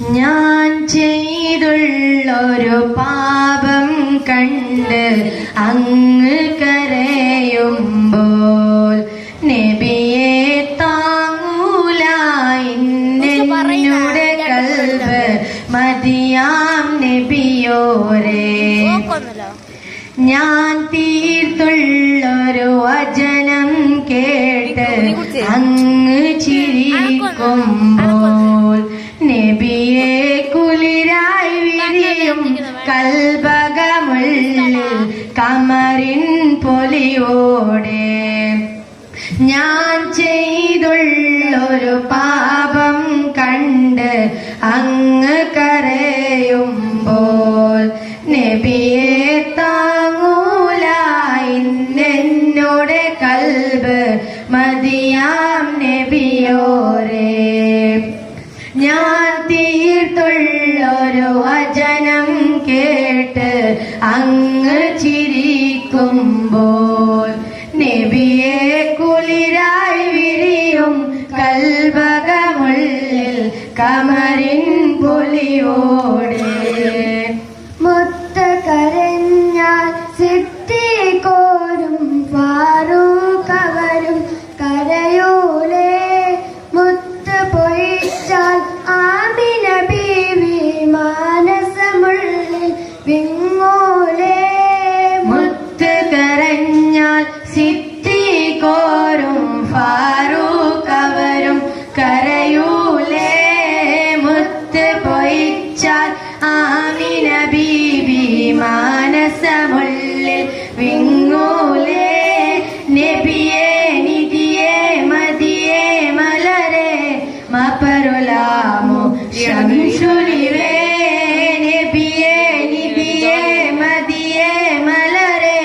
ഞാൻ ചെയ്തുള്ളൊരു പാപം കണ്ട് അങ്ങ് കരയുമ്പോൾ നബിയെ താങ്ങൂല എന്നോടെ കൽബ് മതിയാം നബിയോരേ. ഞാൻ തീർത്തുള്ളൊരു വചനം കേട്ട് അങ്ങ് ചിരിക്കുമ്പോൾ നബിയെ കുളിരായി വിരിയും കൽബകമുള്ളിൽ കമറിൻ പൊലിയോടെ. ഞാൻ ചെയ്തുള്ളൊരു പാപം കണ്ട് അങ്ങ് കരയുമ്പോൾ നബിയെ താങ്ങൂല എന്നോടെ കൽബ് മതിയാം നബിയോരേ. ഞാൻ തീർത്തുള്ളൊരു വചനം കേട്ട് അങ്ങ് ചിരിക്കുമ്പോൾ നബിയെ കുളിരായി വിരിയും കൽബകമുള്ളിൽ കമറിൻ പൊലിയോടെ. മുത്ത് കരഞ്ഞാൽ സിദ്ദീഖോരും ഫാറൂഖവരും കരയൂലേ. മുത്ത് പൊഴിച്ചാൽ ആമിന ബീവി മാനസമുള്ളിൽ വിങ്ങൂലേ. മുത്ത് കരഞ്ഞാൽ സിദ്ദീഖോരും ഫാറൂഖവരും കരയൂലേ. മുത്ത് പൊഴിച്ചാൽ ആമിന ബീവി മാനസമുള്ളിൽ വിങ്ങൂലേ. നബിയെ നിധിയെ മതിയെ മലരെ മപരുലാമു ശംസുലിവേ. നബിയെ നിധിയെ മതിയെ മലരെ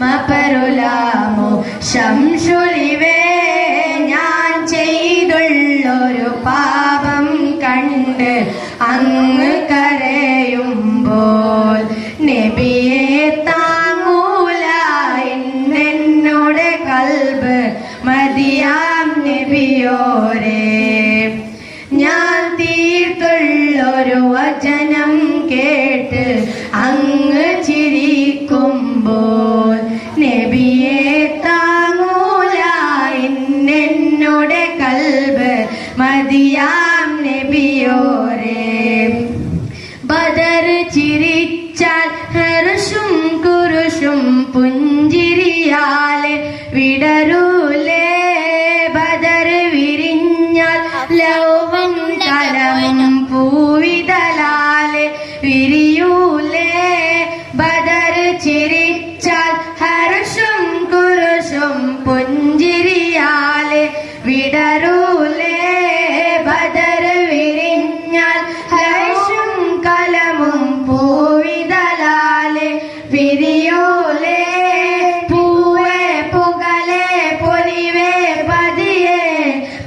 മപരുലാമു ശംസുലിവേ. ഞാൻ ചെയ്തുള്ളൊരു പാപം കണ്ട് അങ്ങ് കരയുമ്പോൾ നബിയെ താങ്ങൂല എന്നോടെ കൽബ് മതിയാം നബിയോരേ. ഞാൻ തീർത്തുള്ളൊരു വചനം കേട്ട് അങ്ങ് ചിരിക്കുമ്പോൾ നബിയെ താങ്ങൂല എന്നോടെ കൽബ് മതിയാം നബിയോരേ. ബദർ ചിരിച്ചാൽ ഹർഷും കുരുഷും പുഞ്ചിരിയാലെ വിടരൂലേ. ബദർ വിരിഞ്ഞാൽ ലൗഹം കലമും പൂവിതലാലെ വിരിയൂലേ. ബദർ ചിരിച്ചാൽ ഹർഷും കുരുഷും പുഞ്ചിരിയാലെ വിടരൂലേ. ബദർ വിരിഞ്ഞാൽ ഹർഷും കലമും പൂവിതലാലെ വിരിയൂലേ. പൂവേ പുകലേ പൊലിവേ പതിയെ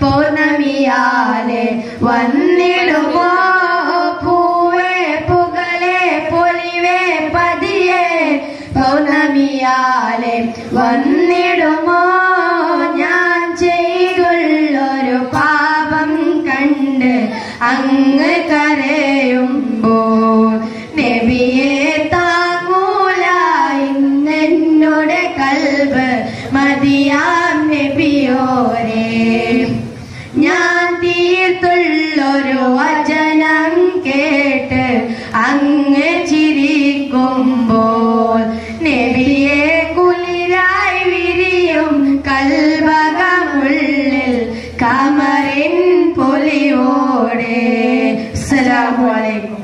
പൗർണമിയാലെ വന്നിടുമോ. പൂവേ പുകലേ പൊലിവേ പതിയെ പൗർണമിയാലെ വന്നിടുമോ. ഞാൻ ചെയ്തുള്ളൊരു പാപം കണ്ട് അങ്ങ് കരയുമ്പോൾ നബിയെ താങ്ങൂല എന്നോടെ കൽബ് മതിയാം നബിയോരേ. ഞാൻ തീർത്തുള്ളൊരു വചനം കേട്ട് അങ്ങ് ചിരിക്കുമ്പോൾ നബിയെ കുളിരായി വിരിയും കൽബകമുള്ളിൽ കമറിൻ പൊലിയോടെ. അസ്സലാമു അലൈക്കും.